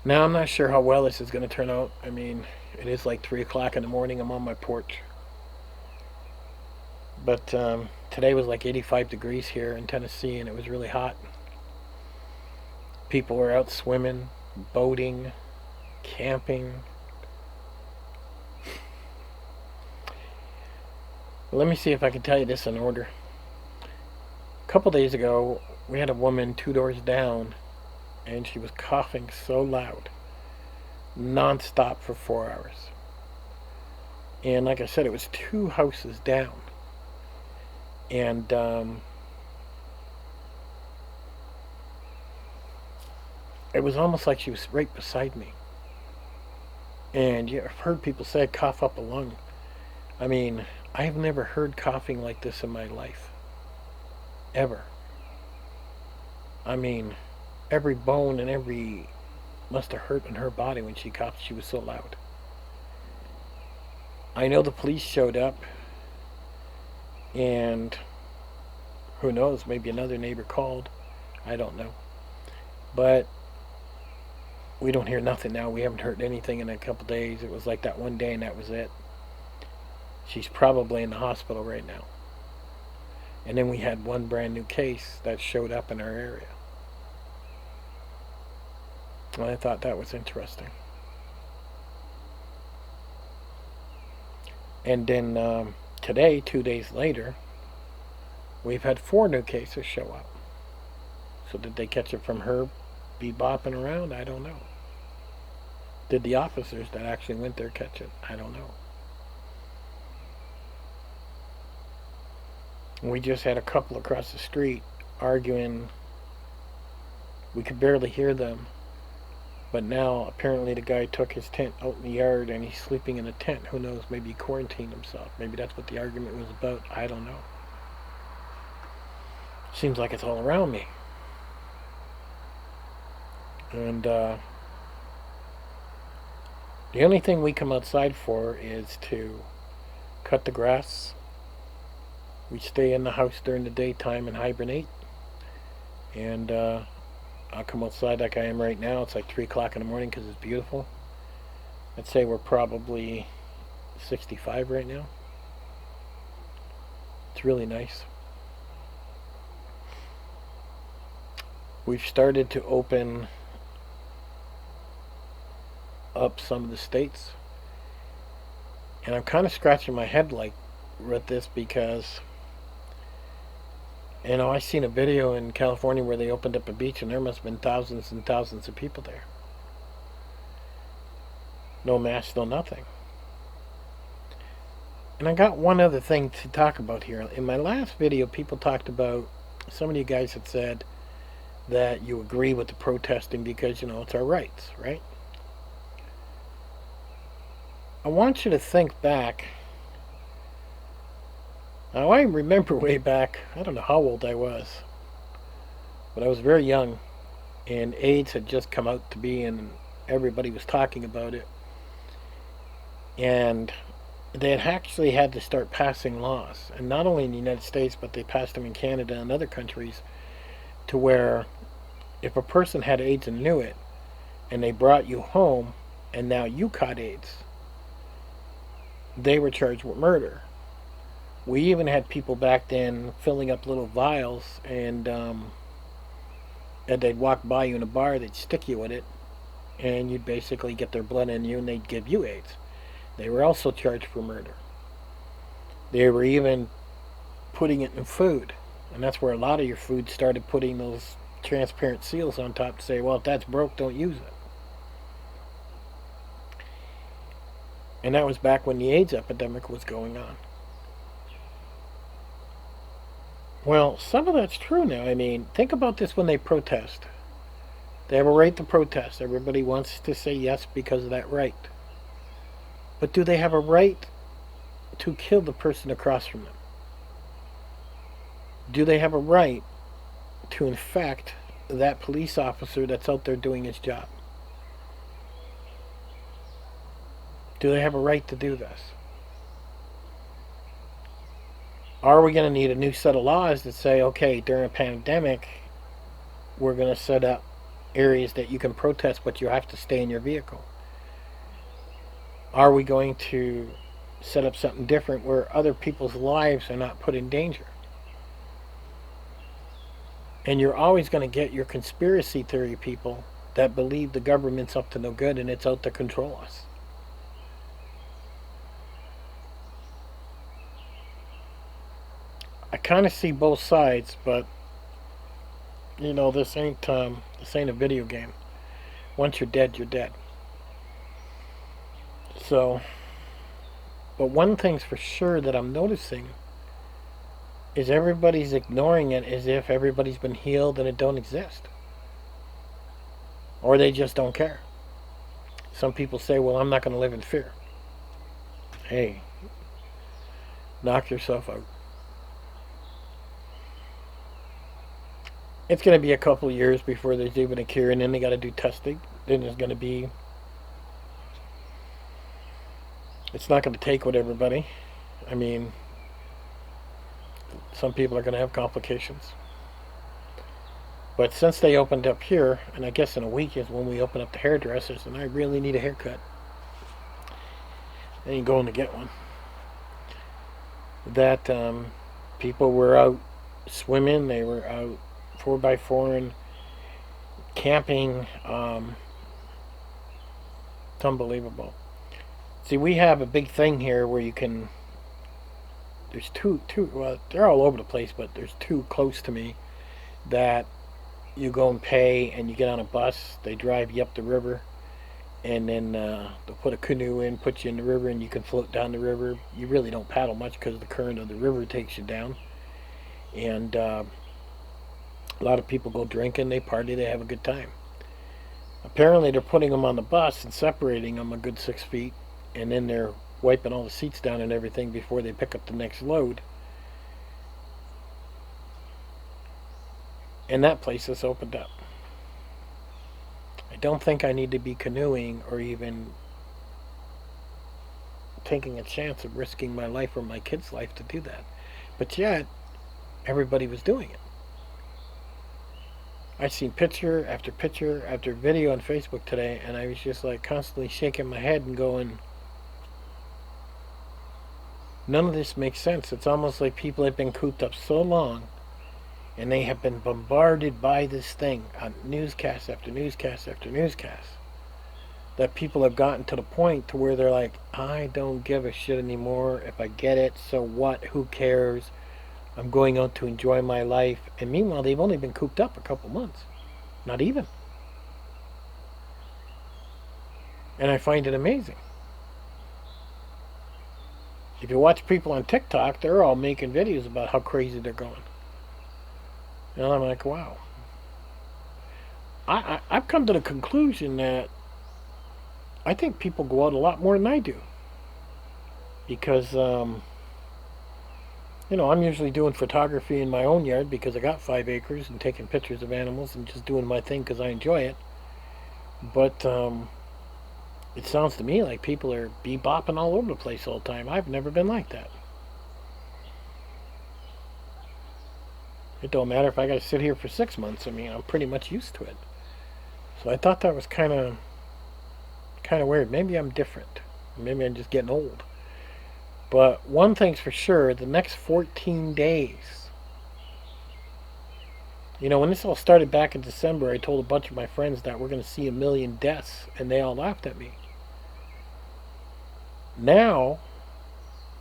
Now, I'm not sure how well this is going to turn out. I mean, it is like 3 o'clock in the morning. I'm on my porch. But today was like 85 degrees here in Tennessee, and it was really hot. People were out swimming, boating, camping. Let me see if I can tell you this in order. A couple days ago, we had a woman 2 doors down, and she was coughing so loud, nonstop for 4 hours. And like I said, it was 2 houses down. And it was almost like she was right beside me. And I've heard people say cough up a lung. I mean, I've never heard coughing like this in my life. Ever. I mean, every bone and every must have hurt in her body when she coughed. She was so loud. I know the police showed up, and who knows, maybe another neighbor called. I don't know. But we don't hear nothing now. We haven't heard anything in a couple days. It was like that one day and that was it. She's probably in the hospital right now. And then we had one brand new case that showed up in our area. And I thought that was interesting. And then today, 2 days later, we've had 4 new cases show up. So did they catch it from her bebopping around? I don't know. Did the officers that actually went there catch it? I don't know. We just had a couple across the street arguing. We could barely hear them. But now, apparently, the guy took his tent out in the yard and he's sleeping in a tent. Who knows? Maybe he quarantined himself. Maybe that's what the argument was about. I don't know. Seems like it's all around me. And the only thing we come outside for is to cut the grass. We stay in the house during the daytime and hibernate. And I'll come outside like I am right now. It's like 3 o'clock in the morning because it's beautiful. I'd say we're probably 65 right now. It's really nice. We've started to open up some of the states. And I'm kind of scratching my head like with this because I seen a video in California where they opened up a beach and there must have been thousands and thousands of people there. No masks, no nothing. And I got one other thing to talk about here. In my last video, people talked about, some of you guys had said that you agree with the protesting because, it's our rights, right? I want you to think back. Now, I remember way back, I don't know how old I was, but I was very young, and AIDS had just come out to be, and everybody was talking about it. And they had actually had to start passing laws, and not only in the United States, but they passed them in Canada and other countries, to where if a person had AIDS and knew it, and they brought you home, and now you caught AIDS, they were charged with murder. We even had people back then filling up little vials, and they'd walk by you in a bar, they'd stick you with it, and you'd basically get their blood in you, and they'd give you AIDS. They were also charged for murder. They were even putting it in food, and that's where a lot of your food started putting those transparent seals on top to say, well, if that's broke, don't use it. And that was back when the AIDS epidemic was going on. Well, some of that's true now. I mean, think about this when they protest. They have a right to protest. Everybody wants to say yes because of that right. But do they have a right to kill the person across from them? Do they have a right to infect that police officer that's out there doing his job? Do they have a right to do this? Are we going to need a new set of laws that say, okay, during a pandemic, we're going to set up areas that you can protest, but you have to stay in your vehicle? Are we going to set up something different where other people's lives are not put in danger? And you're always going to get your conspiracy theory people that believe the government's up to no good and it's out to control us. I kind of see both sides, but this ain't a video game. Once you're dead, you're dead. So, but one thing's for sure that I'm noticing is everybody's ignoring it as if everybody's been healed and it don't exist, or they just don't care. Some people say, "Well, I'm not going to live in fear." Hey, knock yourself out. It's going to be a couple of years before there's even a cure, and then they got to do testing. Then there's going to be. It's not going to take with everybody. I mean, some people are going to have complications. But since they opened up here, and I guess in a week is when we open up the hairdressers, and I really need a haircut, I ain't going to get one. That people were out swimming, they were out 4x4 and camping. It's unbelievable. See, we have a big thing here where you can. There's two. Well, they're all over the place, but there's two close to me that you go and pay, and you get on a bus. They drive you up the river, and then they'll put a canoe in, put you in the river, and you can float down the river. You really don't paddle much because the current of the river takes you down. And a lot of people go drinking, they party, they have a good time. Apparently, they're putting them on the bus and separating them a good 6 feet, and then they're wiping all the seats down and everything before they pick up the next load. And that place is opened up. I don't think I need to be canoeing or even taking a chance of risking my life or my kid's life to do that. But yet, everybody was doing it. I've seen picture after video on Facebook today, and I was just like constantly shaking my head and going, none of this makes sense. It's almost like people have been cooped up so long, and they have been bombarded by this thing on newscast after newscast after newscast, that people have gotten to the point to where they're like, I don't give a shit anymore. If I get it, so what? Who cares? I'm going out to enjoy my life. And meanwhile, they've only been cooped up a couple months. Not even. And I find it amazing. If you watch people on TikTok, they're all making videos about how crazy they're going. And I'm like, wow. I've come to the conclusion that I think people go out a lot more than I do. Because, I'm usually doing photography in my own yard because I got 5 acres and taking pictures of animals and just doing my thing because I enjoy it. But it sounds to me like people are bebopping all over the place all the time. I've never been like that. It don't matter if I got to sit here for 6 months. I mean, I'm pretty much used to it. So I thought that was kind of weird. Maybe I'm different. Maybe I'm just getting old. But one thing's for sure, the next 14 days. When this all started back in December, I told a bunch of my friends that we're going to see 1 million deaths, and they all laughed at me. Now,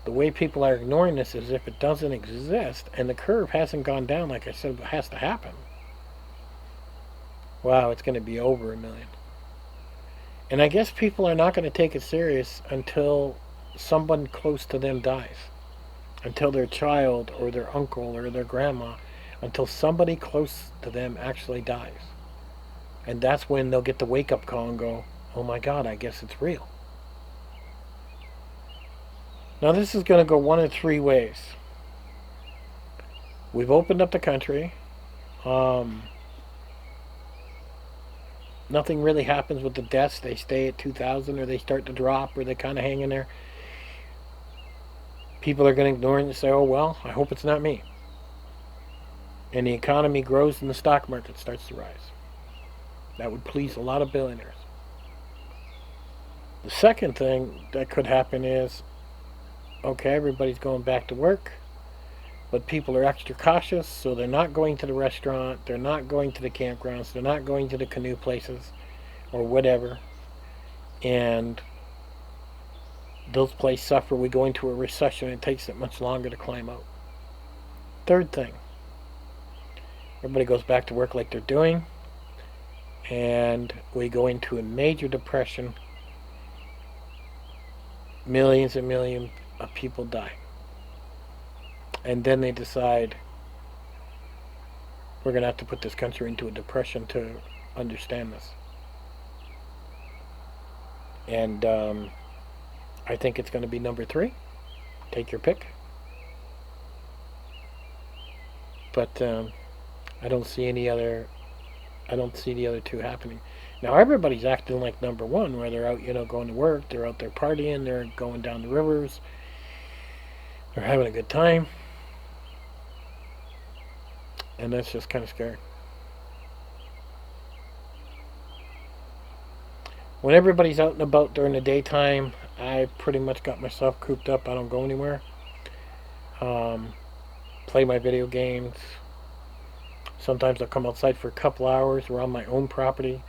the way people are ignoring this is if it doesn't exist, and the curve hasn't gone down like I said it has to happen. Wow, it's going to be over 1 million. And I guess people are not going to take it serious until someone close to them dies. Until their child or their uncle or their grandma, until somebody close to them actually dies. And that's when they'll get the wake-up call and go, oh my God, I guess it's real. Now this is going to go one of 3 ways. We've opened up the country. Nothing really happens with the deaths. They stay at 2,000 or they start to drop or they kind of hang in there. People are going to ignore it and say, oh well, I hope it's not me. And the economy grows and the stock market starts to rise. That would please a lot of billionaires. The second thing that could happen is, okay, everybody's going back to work, but people are extra cautious, so they're not going to the restaurant, they're not going to the campgrounds, they're not going to the canoe places or whatever, and those places suffer. We go into a recession, it takes it much longer to climb out. Third thing, everybody goes back to work like they're doing, and we go into a major depression. Millions and millions of people die. And then they decide we're going to have to put this country into a depression to understand this. And I think it's going to be number 3. Take your pick. But I don't see any other. I don't see the other two happening. Now everybody's acting like number 1, where they're out, going to work, they're out there partying, they're going down the rivers, they're having a good time, and that's just kind of scary. When everybody's out and about during the daytime, I pretty much got myself cooped up. I don't go anywhere. Play my video games. Sometimes I'll come outside for a couple hours. We're on my own property,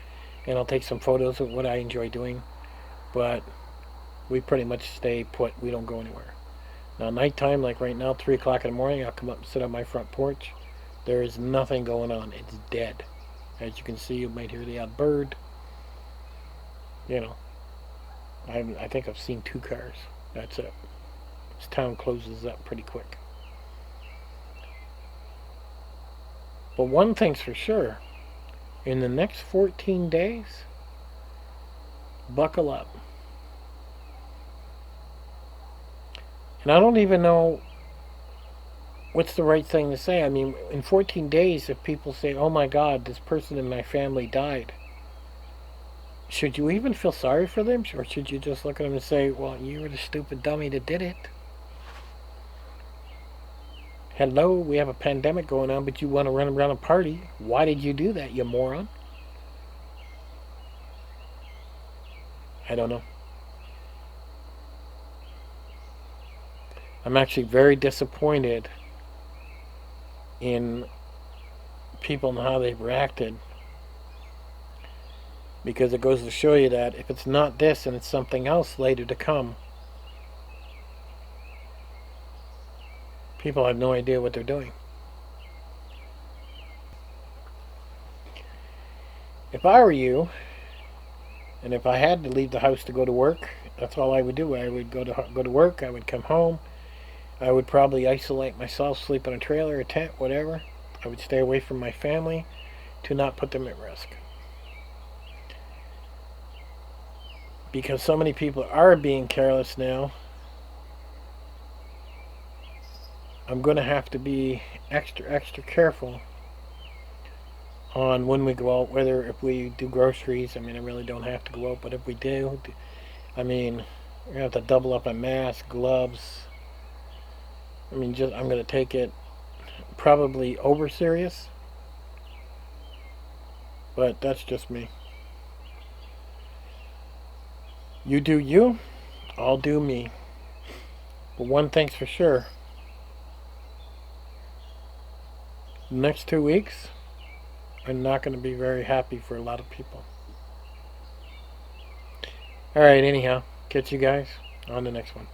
and I'll take some photos of what I enjoy doing. But we pretty much stay put. We don't go anywhere. Now, nighttime, like right now, 3 o'clock in the morning, I'll come up and sit on my front porch. There is nothing going on. It's dead. As you can see, you might hear the odd bird. I think I've seen 2 cars. That's it. This town closes up pretty quick. But one thing's for sure. In the next 14 days, buckle up. And I don't even know what's the right thing to say. I mean, in 14 days, if people say, oh my God, this person in my family died, should you even feel sorry for them? Or should you just look at them and say, well, you were the stupid dummy that did it? Hello, we have a pandemic going on, but you want to run around a party. Why did you do that, you moron? I don't know. I'm actually very disappointed in people and how they've reacted, because it goes to show you that if it's not this and it's something else later to come, people have no idea what they're doing. If I were you, and if I had to leave the house to go to work, that's all I would do. I would go to work, I would come home, I would probably isolate myself, sleep in a trailer, a tent, whatever. I would stay away from my family to not put them at risk. Because so many people are being careless now, I'm going to have to be extra careful on when we go out, whether if we do groceries. I mean, I really don't have to go out, but if we do, I mean, we're going to have to double up on masks, gloves. I mean, I'm going to take it probably over serious, but that's just me. You do you, I'll do me. But one thing's for sure, the next 2 weeks are not going to be very happy for a lot of people. Alright, anyhow, catch you guys on the next one.